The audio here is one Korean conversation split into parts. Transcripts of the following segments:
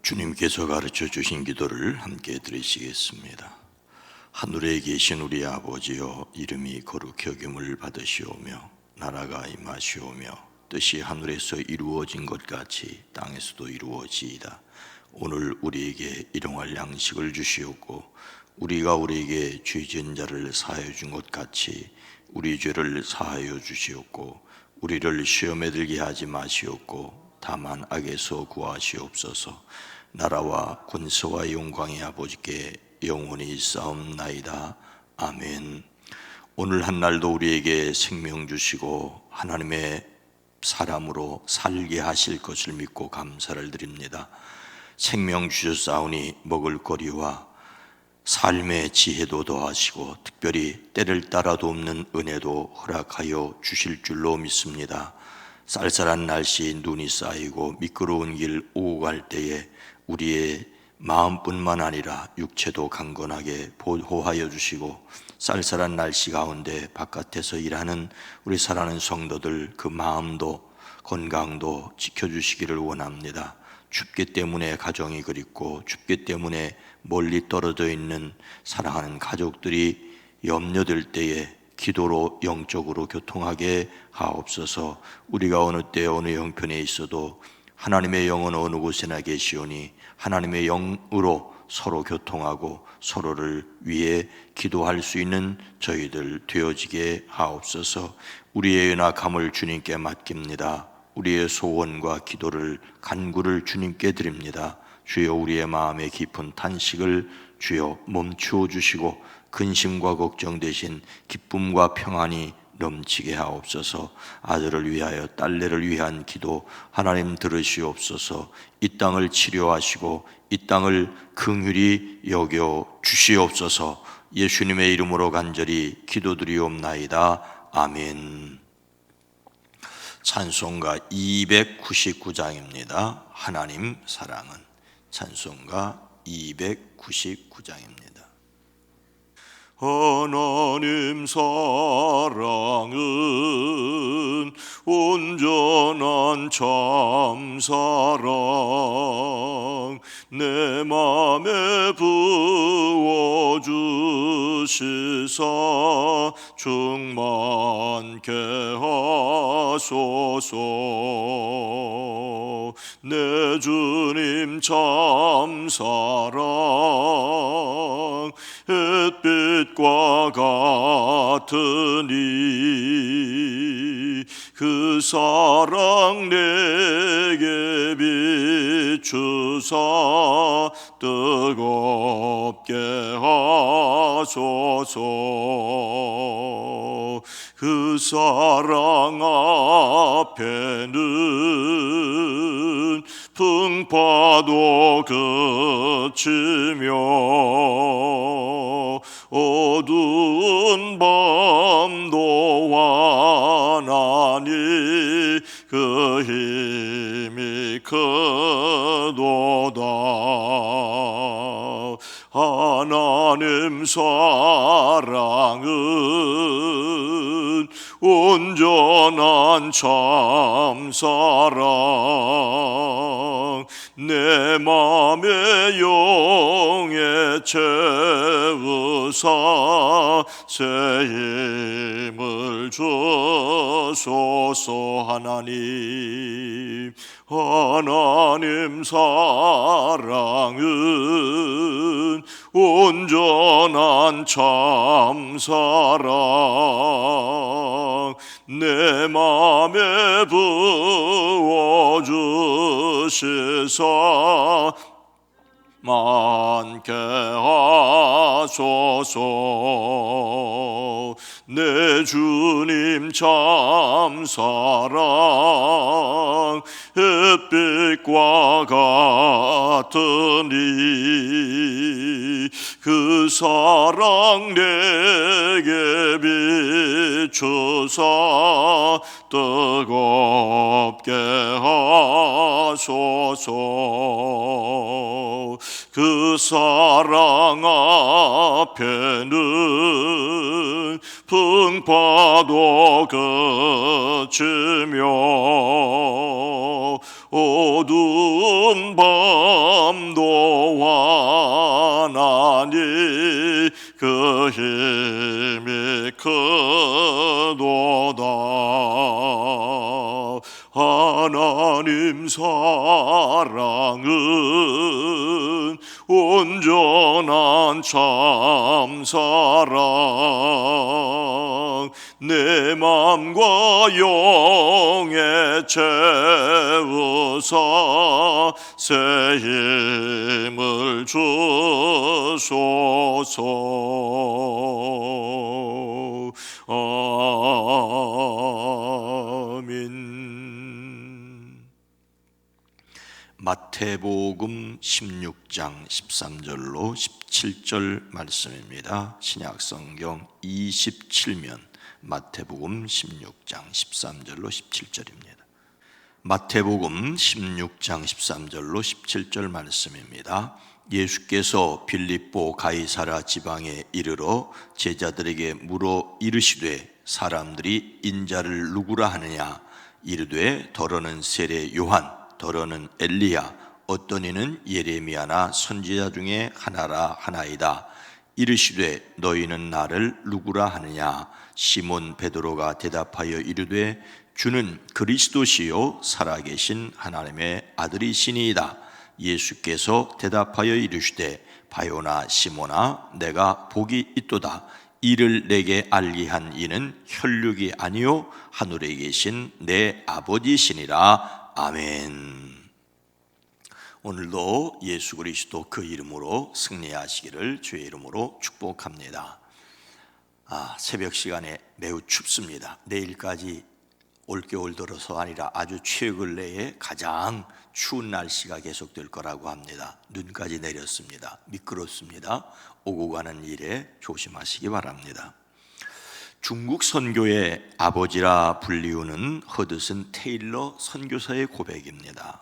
주님께서 가르쳐 주신 기도를 함께 드리시겠습니다. 하늘에 계신 우리 아버지여, 이름이 거룩히 여김을 받으시오며 나라가 임하시오며 뜻이 하늘에서 이루어진 것 같이 땅에서도 이루어지이다. 오늘 우리에게 일용할 양식을 주시옵고 우리가 우리에게 죄 지은 자를 사하여 준 것 같이 우리 죄를 사하여 주시옵고 우리를 시험에 들게 하지 마시옵고 다만 악에서 구하시옵소서. 나라와 권세와 영광이 아버지께 영원히 있사옵나이다. 아멘. 오늘 한날도 우리에게 생명 주시고 하나님의 사람으로 살게 하실 것을 믿고 감사를 드립니다. 생명 주셨사오니 먹을거리와 삶의 지혜도 더하시고 특별히 때를 따라 돕는 은혜도 허락하여 주실 줄로 믿습니다. 쌀쌀한 날씨 눈이 쌓이고 미끄러운 길 오고 갈 때에 우리의 마음뿐만 아니라 육체도 강건하게 보호하여 주시고 쌀쌀한 날씨 가운데 바깥에서 일하는 우리 사랑하는 성도들 그 마음도 건강도 지켜주시기를 원합니다. 춥기 때문에 가정이 그립고 춥기 때문에 멀리 떨어져 있는 사랑하는 가족들이 염려될 때에 기도로 영적으로 교통하게 하옵소서. 우리가 어느 때 어느 형편에 있어도 하나님의 영은 어느 곳에나 계시오니 하나님의 영으로 서로 교통하고 서로를 위해 기도할 수 있는 저희들 되어지게 하옵소서. 우리의 연약함을 주님께 맡깁니다. 우리의 소원과 기도를 간구를 주님께 드립니다. 주여, 우리의 마음의 깊은 탄식을 주여 멈추어 주시고 근심과 걱정 대신 기쁨과 평안이 넘치게 하옵소서. 아들을 위하여 딸내를 위한 기도 하나님 들으시옵소서. 이 땅을 치료하시고 이 땅을 긍휼히 여겨 주시옵소서. 예수님의 이름으로 간절히 기도드리옵나이다. 아멘. 찬송가 299장입니다. 하나님 사랑은. 찬송가 299장입니다. 하나님 사랑은 온전한 참사랑 내 맘에 부어주시사 충만케 하소서. 내 주님 참사랑 햇빛과 같으니 그 사랑 내게 비추사 뜨겁게 하소서. 그 사랑 앞에는 풍파도 그치며 어두운 밤도 완하니 그 힘이 크도다. 하나님 사랑은 온전한 참사랑 내 맘에 영에 채우사 새 힘을 주소서. 하나님 사랑은 온전한 참사랑 내 맘에 부어주시사 많게 하소서. 내 주님 참사랑 햇빛과 같으니 그 사랑 내게 비추사 뜨겁게 하소서. 그 사랑 앞에는 풍파도 그치며 어두운 밤도 환하니 그 힘이 크도다. 하나님 사랑은 온전한 참사랑, 내 맘과 영에 채우사 새 힘을 주소서. 아멘. 마태복음 16장 13절로 17절 말씀입니다. 신약성경 27면 마태복음 16장 13절로 17절입니다. 마태복음 16장 13절로 17절 말씀입니다. 예수께서 빌립보 가이사라 지방에 이르러 제자들에게 물어 이르시되 사람들이 인자를 누구라 하느냐. 이르되 더러는 세례 요한, 더러는 엘리야, 어떤 이는 예레미야나 선지자 중에 하나라 하나이다. 이르시되 너희는 나를 누구라 하느냐. 시몬 베드로가 대답하여 이르되 주는 그리스도시요 살아계신 하나님의 아들이시니이다. 예수께서 대답하여 이르시되 바요나 시몬아, 내가 복이 있도다. 이를 내게 알게 한 이는 혈육이 아니요 하늘에 계신 내 아버지시니라. 아멘. 오늘도 예수 그리스도 그 이름으로 승리하시기를 주의 이름으로 축복합니다. 새벽 시간에 매우 춥습니다. 내일까지 올겨울 들어서 아니라 아주 최근 내에 가장 추운 날씨가 계속될 거라고 합니다. 눈까지 내렸습니다. 미끄럽습니다. 오고 가는 일에 조심하시기 바랍니다. 중국 선교의 아버지라 불리우는 허드슨 테일러 선교사의 고백입니다.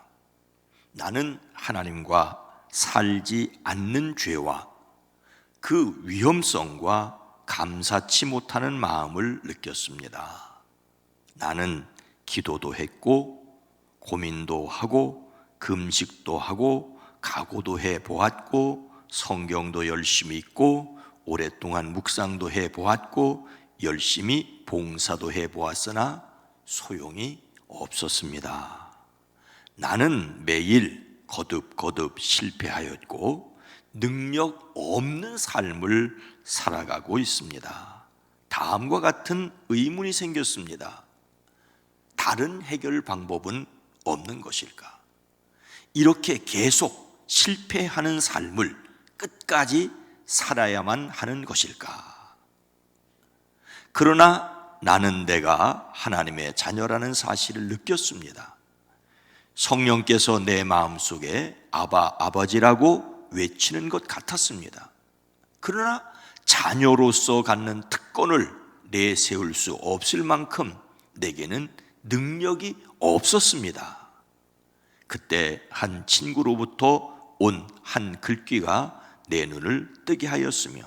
나는 하나님과 살지 않는 죄와 그 위험성과 감사치 못하는 마음을 느꼈습니다. 나는 기도도 했고 고민도 하고 금식도 하고 각오도 해보았고 성경도 열심히 읽고 오랫동안 묵상도 해보았고 열심히 봉사도 해보았으나 소용이 없었습니다. 나는 매일 거듭거듭 실패하였고 능력 없는 삶을 살아가고 있습니다. 다음과 같은 의문이 생겼습니다. 다른 해결 방법은 없는 것일까? 이렇게 계속 실패하는 삶을 끝까지 살아야만 하는 것일까? 그러나 나는 내가 하나님의 자녀라는 사실을 느꼈습니다. 성령께서 내 마음속에 아바, 아버지라고 외치는 것 같았습니다. 그러나 자녀로서 갖는 특권을 내세울 수 없을 만큼 내게는 능력이 없었습니다. 그때 한 친구로부터 온 한 글귀가 내 눈을 뜨게 하였으며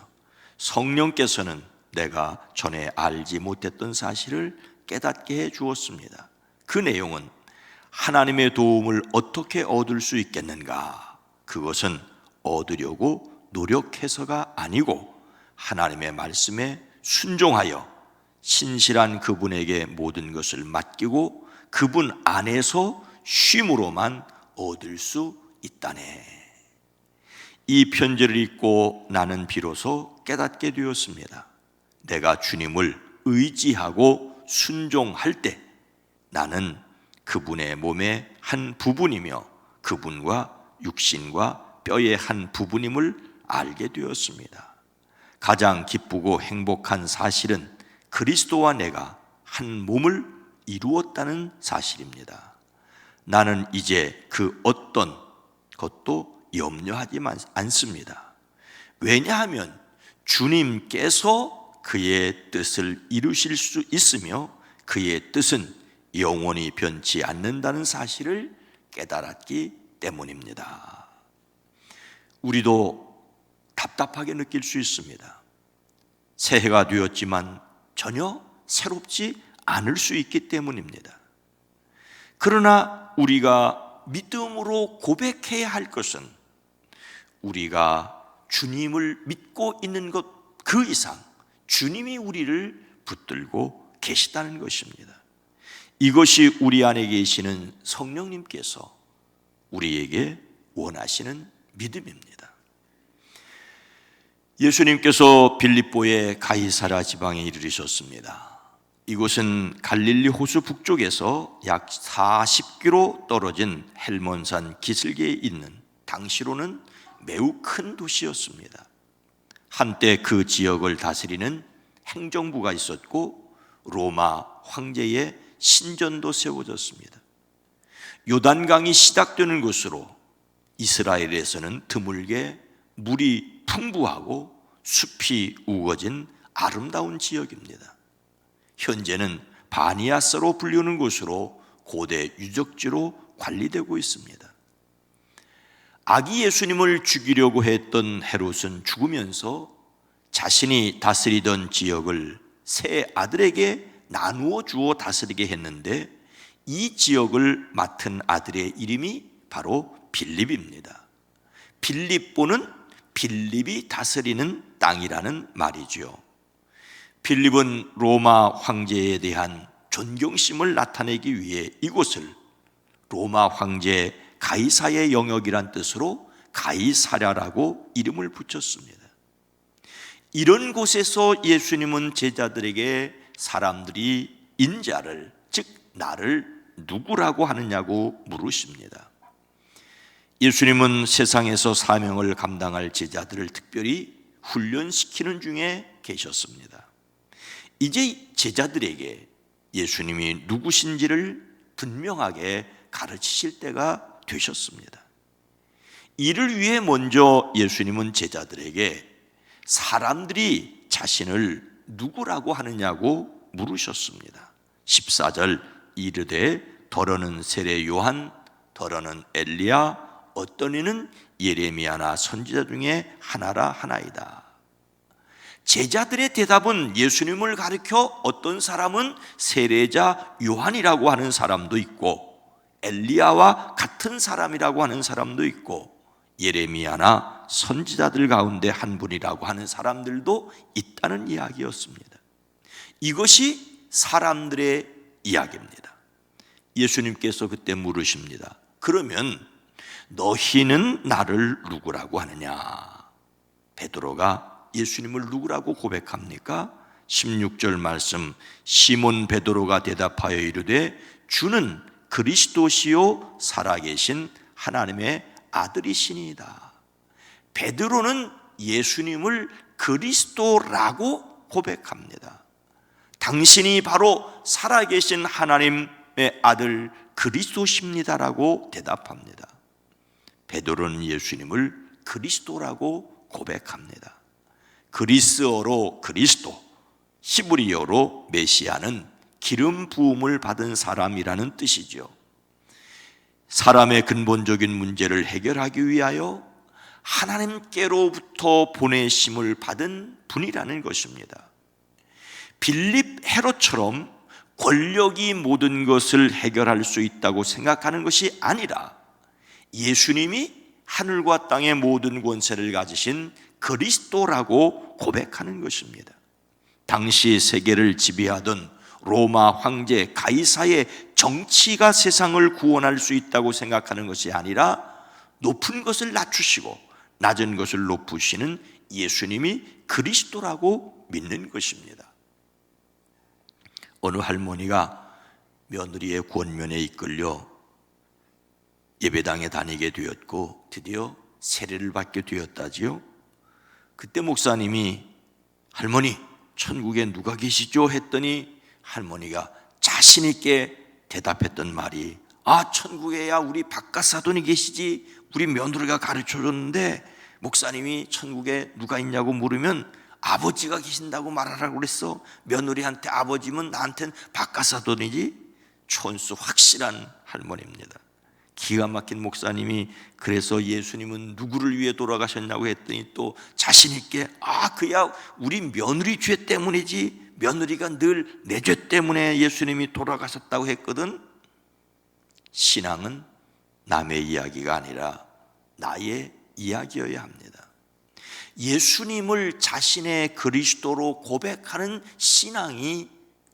성령께서는 내가 전에 알지 못했던 사실을 깨닫게 해 주었습니다. 그 내용은 하나님의 도움을 어떻게 얻을 수 있겠는가? 그것은 얻으려고 노력해서가 아니고 하나님의 말씀에 순종하여 신실한 그분에게 모든 것을 맡기고 그분 안에서 쉼으로만 얻을 수 있다네. 이 편지를 읽고 나는 비로소 깨닫게 되었습니다. 내가 주님을 의지하고 순종할 때 나는 그분의 몸의 한 부분이며 그분과 육신과 뼈의 한 부분임을 알게 되었습니다. 가장 기쁘고 행복한 사실은 그리스도와 내가 한 몸을 이루었다는 사실입니다. 나는 이제 그 어떤 것도 염려하지 않습니다. 왜냐하면 주님께서 그의 뜻을 이루실 수 있으며 그의 뜻은 영원히 변치 않는다는 사실을 깨달았기 때문입니다. 우리도 답답하게 느낄 수 있습니다. 새해가 되었지만 전혀 새롭지 않을 수 있기 때문입니다. 그러나 우리가 믿음으로 고백해야 할 것은 우리가 주님을 믿고 있는 것 그 이상 주님이 우리를 붙들고 계시다는 것입니다. 이것이 우리 안에 계시는 성령님께서 우리에게 원하시는 믿음입니다. 예수님께서 빌립보의 가이사랴 지방에 이르르셨습니다. 이곳은 갈릴리 호수 북쪽에서 약 40km 떨어진 헬몬산 기슭에 있는 당시로는 매우 큰 도시였습니다. 한때 그 지역을 다스리는 행정부가 있었고 로마 황제의 신전도 세워졌습니다. 요단강이 시작되는 곳으로 이스라엘에서는 드물게 물이 풍부하고 숲이 우거진 아름다운 지역입니다. 현재는 바니아스로 불리는 곳으로 고대 유적지로 관리되고 있습니다. 아기 예수님을 죽이려고 했던 헤롯은 죽으면서 자신이 다스리던 지역을 세 아들에게 나누어 주어 다스리게 했는데 이 지역을 맡은 아들의 이름이 바로 빌립입니다. 빌립보는 빌립이 다스리는 땅이라는 말이죠. 빌립은 로마 황제에 대한 존경심을 나타내기 위해 이곳을 로마 황제 가이사의 영역이란 뜻으로 가이사랴라고 이름을 붙였습니다. 이런 곳에서 예수님은 제자들에게 사람들이 인자를, 즉 나를 누구라고 하느냐고 물으십니다. 예수님은 세상에서 사명을 감당할 제자들을 특별히 훈련시키는 중에 계셨습니다. 이제 제자들에게 예수님이 누구신지를 분명하게 가르치실 때가 되셨습니다. 이를 위해 먼저 예수님은 제자들에게 사람들이 자신을 누구라고 하느냐고 물으셨습니다. 14절 이르되 더러는 세례 요한, 더러는 엘리야, 어떤 이는 예레미야나 선지자 중에 하나라 하나이다. 제자들의 대답은 예수님을 가리켜 어떤 사람은 세례자 요한이라고 하는 사람도 있고 엘리야와 같은 사람이라고 하는 사람도 있고 예레미야나 선지자들 가운데 한 분이라고 하는 사람들도 있다는 이야기였습니다. 이것이 사람들의 이야기입니다. 예수님께서 그때 물으십니다. 그러면 너희는 나를 누구라고 하느냐? 베드로가 예수님을 누구라고 고백합니까? 16절 말씀, 시몬 베드로가 대답하여 이르되 주는 그리스도시요 살아계신 하나님의 아들이시니이다. 베드로는 예수님을 그리스도라고 고백합니다. 당신이 바로 살아계신 하나님의 아들 그리스도십니다라고 대답합니다. 베드로는 예수님을 그리스도라고 고백합니다. 그리스어로 그리스도, 히브리어로 메시아는 기름 부음을 받은 사람이라는 뜻이죠. 사람의 근본적인 문제를 해결하기 위하여 하나님께로부터 보내심을 받은 분이라는 것입니다. 빌립 헤롯처럼 권력이 모든 것을 해결할 수 있다고 생각하는 것이 아니라 예수님이 하늘과 땅의 모든 권세를 가지신 그리스도라고 고백하는 것입니다. 당시 세계를 지배하던 로마 황제 가이사의 정치가 세상을 구원할 수 있다고 생각하는 것이 아니라 높은 것을 낮추시고 낮은 것을 높으시는 예수님이 그리스도라고 믿는 것입니다. 어느 할머니가 며느리의 권면에 이끌려 예배당에 다니게 되었고 드디어 세례를 받게 되었다지요. 그때 목사님이 할머니 천국에 누가 계시죠? 했더니 할머니가 자신 있게 대답했던 말이 천국에야 우리 박가사돈이 계시지 우리 며느리가 가르쳐줬는데 목사님이 천국에 누가 있냐고 물으면 아버지가 계신다고 말하라고 그랬어. 며느리한테 아버지면 나한텐 박가사돈이지. 촌수 확실한 할머니입니다. 기가 막힌 목사님이 그래서 예수님은 누구를 위해 돌아가셨냐고 했더니 또 자신 있게 그야 우리 며느리 죄 때문이지 며느리가 늘 내 죄 때문에 예수님이 돌아가셨다고 했거든. 신앙은 남의 이야기가 아니라 나의 이야기여야 합니다. 예수님을 자신의 그리스도로 고백하는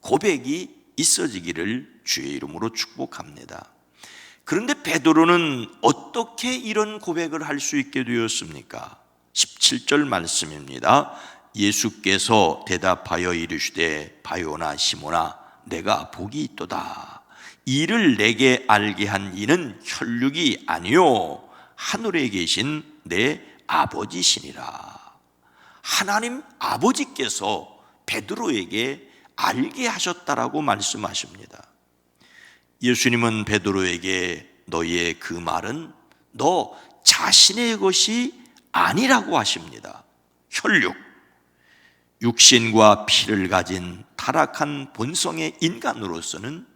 고백이 있어지기를 주의 이름으로 축복합니다. 그런데 베드로는 어떻게 이런 고백을 할 수 있게 되었습니까? 17절 말씀입니다. 예수께서 대답하여 이르시되 바요나 시몬아 내가 복이 있도다. 이를 내게 알게 한 이는 혈육이 아니요 하늘에 계신 내 아버지시니라. 하나님 아버지께서 베드로에게 알게 하셨다라고 말씀하십니다. 예수님은 베드로에게 너희의 그 말은 너 자신의 것이 아니라고 하십니다. 혈육, 육신과 피를 가진 타락한 본성의 인간으로서는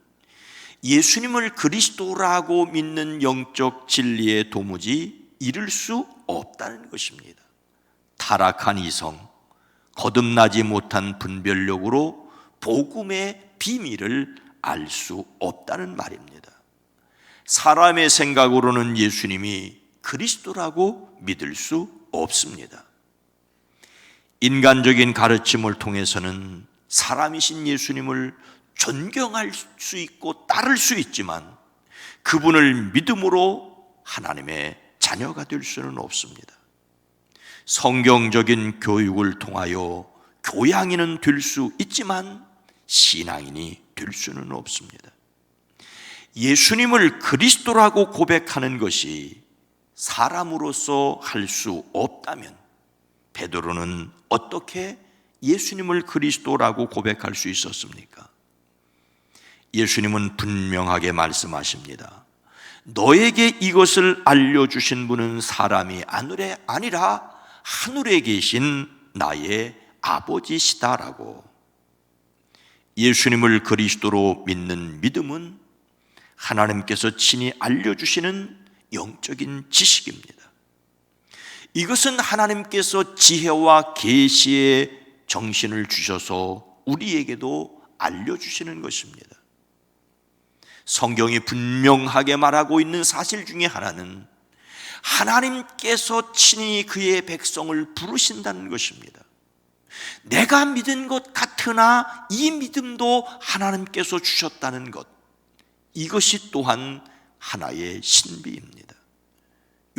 예수님을 그리스도라고 믿는 영적 진리에 도무지 이를 수 없다는 것입니다. 타락한 이성, 거듭나지 못한 분별력으로 복음의 비밀을 알 수 없다는 말입니다. 사람의 생각으로는 예수님이 그리스도라고 믿을 수 없습니다. 인간적인 가르침을 통해서는 사람이신 예수님을 존경할 수 있고 따를 수 있지만 그분을 믿음으로 하나님의 자녀가 될 수는 없습니다. 성경적인 교육을 통하여 교양인은 될 수 있지만 신앙인이 될 수는 없습니다. 예수님을 그리스도라고 고백하는 것이 사람으로서 할 수 없다면 베드로는 어떻게 예수님을 그리스도라고 고백할 수 있었습니까? 예수님은 분명하게 말씀하십니다. 너에게 이것을 알려주신 분은 사람이 아니라 하늘에 계신 나의 아버지시다라고. 예수님을 그리스도로 믿는 믿음은 하나님께서 친히 알려주시는 영적인 지식입니다. 이것은 하나님께서 지혜와 계시의 정신을 주셔서 우리에게도 알려주시는 것입니다. 성경이 분명하게 말하고 있는 사실 중에 하나는 하나님께서 친히 그의 백성을 부르신다는 것입니다. 내가 믿은 것 같으나 이 믿음도 하나님께서 주셨다는 것, 이것이 또한 하나의 신비입니다.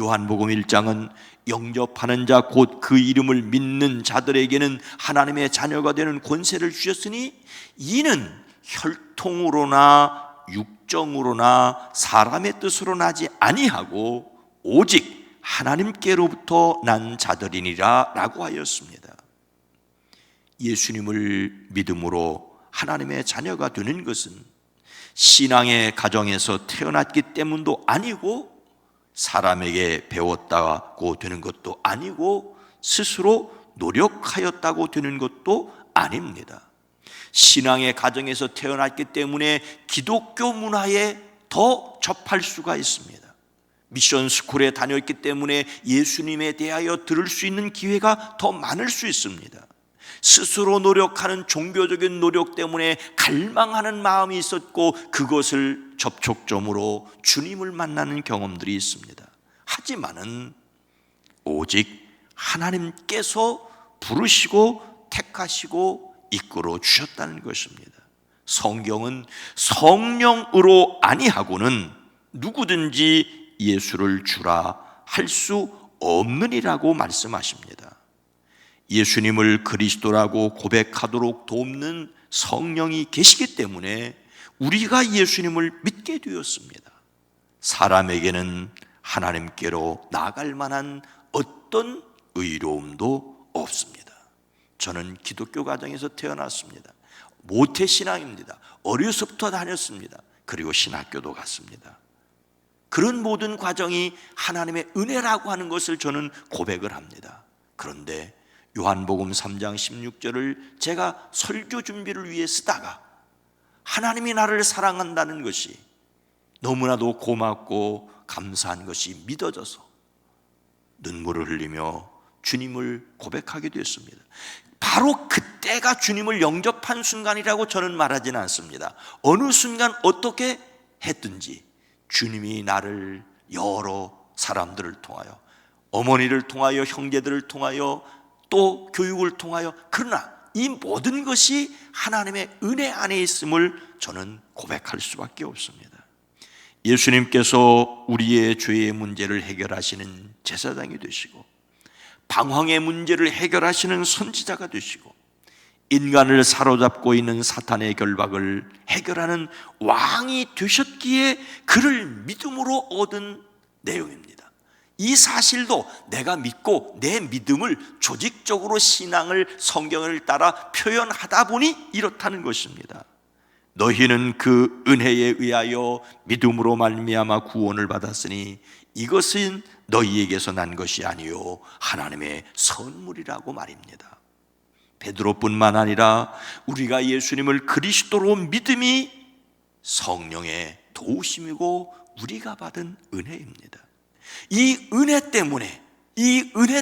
요한복음 1장은 영접하는 자 곧 그 이름을 믿는 자들에게는 하나님의 자녀가 되는 권세를 주셨으니 이는 혈통으로나 육정으로나 사람의 뜻으로 나지 아니하고 오직 하나님께로부터 난 자들이니라 라고 하였습니다. 예수님을 믿음으로 하나님의 자녀가 되는 것은 신앙의 가정에서 태어났기 때문도 아니고 사람에게 배웠다고 되는 것도 아니고 스스로 노력하였다고 되는 것도 아닙니다. 신앙의 가정에서 태어났기 때문에 기독교 문화에 더 접할 수가 있습니다. 미션 스쿨에 다녔기 때문에 예수님에 대하여 들을 수 있는 기회가 더 많을 수 있습니다. 스스로 노력하는 종교적인 노력 때문에 갈망하는 마음이 있었고 그것을 접촉점으로 주님을 만나는 경험들이 있습니다. 하지만은 오직 하나님께서 부르시고 택하시고 이끌어 주셨다는 것입니다. 성경은 성령으로 아니하고는 누구든지 예수를 주라 할 수 없느니라고 말씀하십니다. 예수님을 그리스도라고 고백하도록 돕는 성령이 계시기 때문에 우리가 예수님을 믿게 되었습니다. 사람에게는 하나님께로 나아갈 만한 어떤 의로움도 없습니다. 저는 기독교 가정에서 태어났습니다. 모태신앙입니다. 어려서부터 다녔습니다. 그리고 신학교도 갔습니다. 그런 모든 과정이 하나님의 은혜라고 하는 것을 저는 고백을 합니다. 그런데 요한복음 3장 16절을 제가 설교 준비를 위해 쓰다가 하나님이 나를 사랑한다는 것이 너무나도 고맙고 감사한 것이 믿어져서 눈물을 흘리며 주님을 고백하게 되었습니다. 바로 그때가 주님을 영접한 순간이라고 저는 말하지는 않습니다. 어느 순간 어떻게 했든지 주님이 나를 여러 사람들을 통하여, 어머니를 통하여, 형제들을 통하여, 또 교육을 통하여, 그러나 이 모든 것이 하나님의 은혜 안에 있음을 저는 고백할 수밖에 없습니다. 예수님께서 우리의 죄의 문제를 해결하시는 제사장이 되시고, 방황의 문제를 해결하시는 선지자가 되시고, 인간을 사로잡고 있는 사탄의 결박을 해결하는 왕이 되셨기에 그를 믿음으로 얻은 내용입니다. 이 사실도 내가 믿고 내 믿음을 조직적으로 신앙을, 성경을 따라 표현하다 보니 이렇다는 것입니다. 너희는 그 은혜에 의하여 믿음으로 말미암아 구원을 받았으니 이것은 너희에게서 난 것이 아니요 하나님의 선물이라고 말입니다. 베드로뿐만 아니라 우리가 예수님을 그리스도로 믿음이 성령의 도우심이고 우리가 받은 은혜입니다. 이 은혜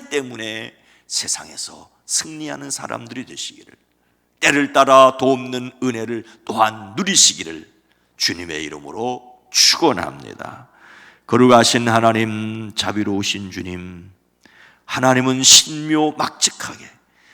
때문에 세상에서 승리하는 사람들이 되시기를, 때를 따라 돕는 은혜를 또한 누리시기를 주님의 이름으로 축원합니다. 거룩하신 하나님, 자비로우신 주님, 하나님은 신묘막측하게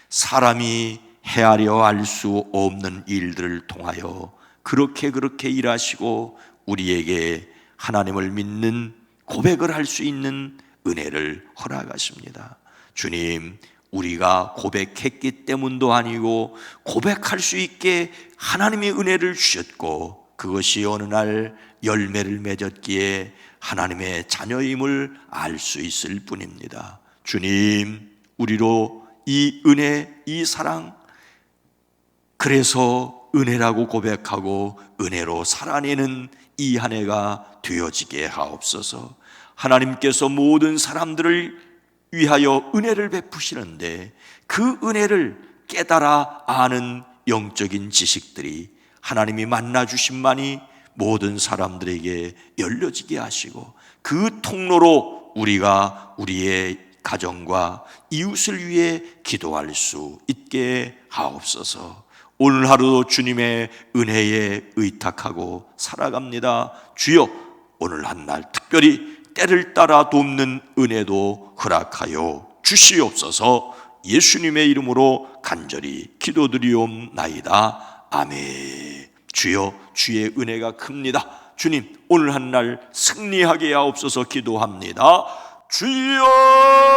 사람이 헤아려 알 수 없는 일들을 통하여 그렇게 일하시고 우리에게 하나님을 믿는 고백을 할 수 있는 은혜를 허락하십니다. 주님, 우리가 고백했기 때문도 아니고 고백할 수 있게 하나님의 은혜를 주셨고, 그것이 어느 날 열매를 맺었기에 하나님의 자녀임을 알 수 있을 뿐입니다. 주님, 우리로 이 은혜, 이 사랑, 그래서 은혜라고 고백하고 은혜로 살아내는 이 한 해가 되어지게 하옵소서. 하나님께서 모든 사람들을 위하여 은혜를 베푸시는데 그 은혜를 깨달아 아는 영적인 지식들이 하나님이 만나 주심만이 모든 사람들에게 열려지게 하시고, 그 통로로 우리가 우리의 가정과 이웃을 위해 기도할 수 있게 하옵소서. 오늘 하루도 주님의 은혜에 의탁하고 살아갑니다. 주여, 오늘 한 날 특별히 때를 따라 돕는 은혜도 허락하여 주시옵소서. 예수님의 이름으로 간절히 기도드리옵나이다. 아멘. 주여, 주의 은혜가 큽니다. 주님, 오늘 한 날 승리하게 하옵소서 기도합니다. 주여!